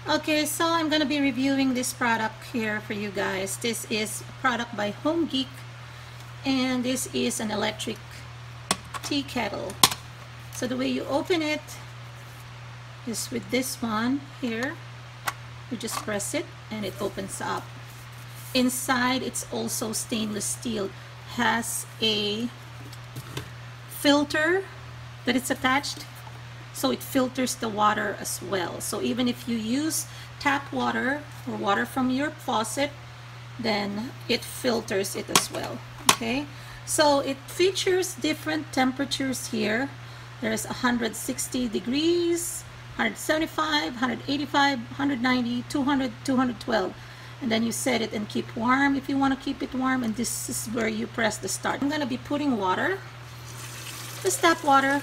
Okay, so I'm gonna be reviewing this product here for you guys. This is a product by HomGeek, and this is an electric tea kettle. So the way you open it is with this one here. You just press it and it opens up. Inside, it's also stainless steel. Has a filter that it's attached, so it filters the water as well. So even if you use tap water or water from your faucet, then it filters it as well. Okay, so it features different temperatures here. There's 160 degrees, 175, 185, 190, 200, 212. And then you set it and keep warm if you want to keep it warm, and this is where you press the start. I'm going to be putting water, just tap water.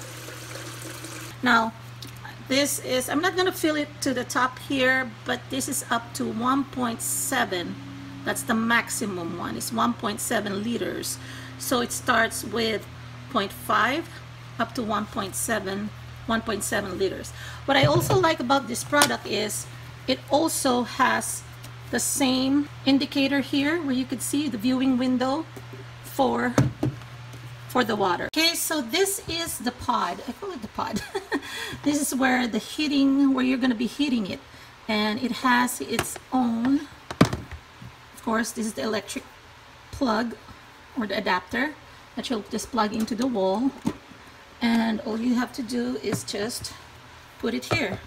Now this is, I'm not going to fill it to the top here, but this is up to 1.7. That's the maximum one. It's 1.7 liters. So it starts with 0.5 up to 1.7 liters. What I also like about this product is it also has the same indicator here where you could see the viewing window for the water. Okay, so this is the pod. I call it the pod. This is where the heating, where you're going to be heating it, and it has its own, of course, this is the electric plug or the adapter that you'll just plug into the wall, and all you have to do is just put it here.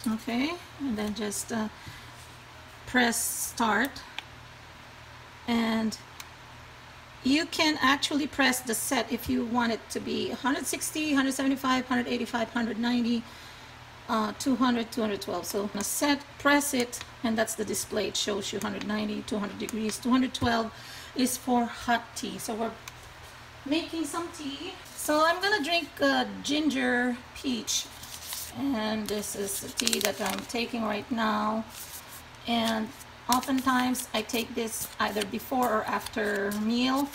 Okay, and then just press start, and you can actually press the set if you want it to be 160, 175, 185, 190, 200, 212. So on a set, press it, and that's the display. It shows you 190, 200 degrees. 212 is for hot tea. So we're making some tea. So I'm gonna drink ginger peach, and this is the tea that I'm taking right now. And oftentimes I take this either before or after meal,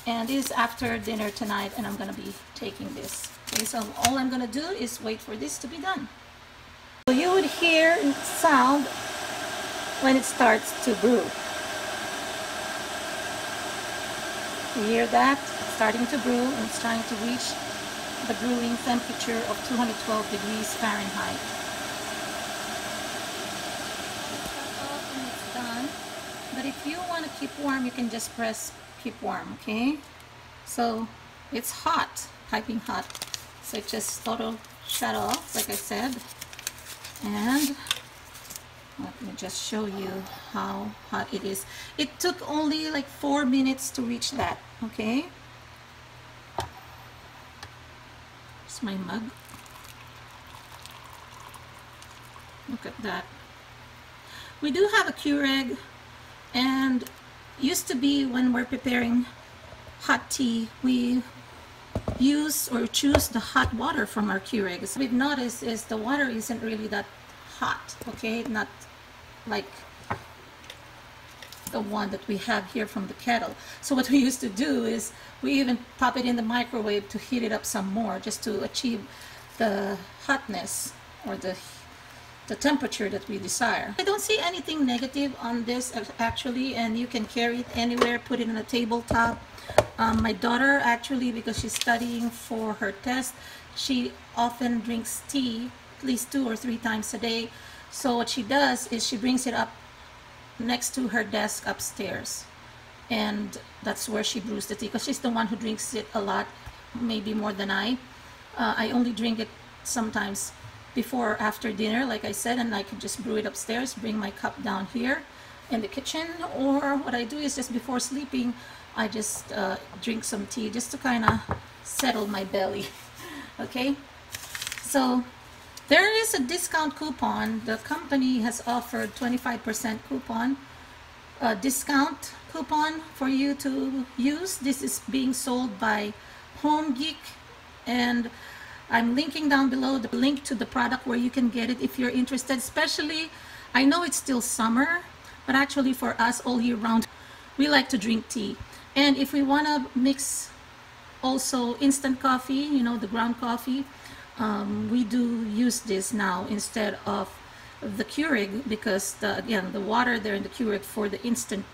and this is after dinner tonight, and I'm gonna be taking this. Okay, so all I'm gonna do is wait for this to be done. So you would hear sound when it starts to brew. You hear that? It's starting to brew, and it's trying to reach the brewing temperature of 212 degrees Fahrenheit. But if you want to keep warm, you can just press keep warm. Okay, so it's hot, piping hot, so it just auto shut off like I said. And let me just show you how hot it is. It took only like 4 minutes to reach that. Okay, it's my mug. Look at that. We do have a Keurig, and used to be when we're preparing hot tea, we use or choose the hot water from our Keurig. So what we've noticed is the water isn't really that hot, okay? Not like the one that we have here from the kettle. So what we used to do is we even pop it in the microwave to heat it up some more, just to achieve the hotness or the temperature that we desire. I don't see anything negative on this actually, and you can carry it anywhere, put it on a tabletop. My daughter actually, because she's studying for her test, she often drinks tea at least 2 or 3 times a day. So what she does is she brings it up next to her desk upstairs, and that's where she brews the tea, because she's the one who drinks it a lot, maybe more than I only drink it sometimes before or after dinner, like I said, and I can just brew it upstairs, bring my cup down here in the kitchen, or what I do is just before sleeping, I just drink some tea just to kind of settle my belly. Okay, so there is a discount coupon. The company has offered 25% coupon, discount coupon for you to use. This is being sold by HomGeek, and I'm linking down below the link to the product where you can get it if you're interested. Especially, I know it's still summer, but actually for us all year round, we like to drink tea. And if we want to mix also instant coffee, you know, the ground coffee, we do use this now instead of the Keurig, because again, the water there in the Keurig for the instant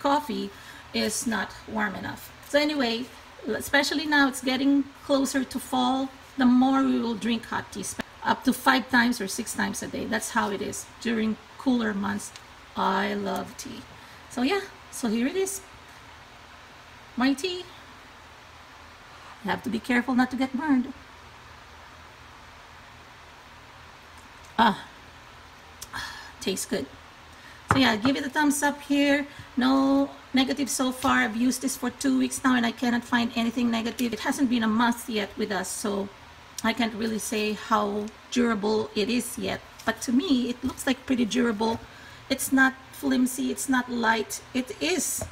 coffee is not warm enough. So anyway, especially now it's getting closer to fall, the more we will drink hot tea, up to 5 times or 6 times a day. That's how it is during cooler months. I love tea. So yeah, so here it is, my tea. You have to be careful not to get burned. Tastes good. So yeah, give it a thumbs up here. No negative so far. I've used this for 2 weeks now and I cannot find anything negative. It hasn't been a month yet with us, so I can't really say how durable it is yet. But to me, it looks like pretty durable. It's not flimsy, it's not light. It is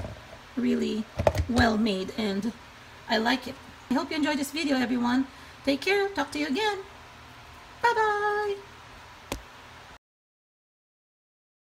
really well made and I like it. I hope you enjoyed this video, everyone. Take care. Talk to you again. Bye-bye.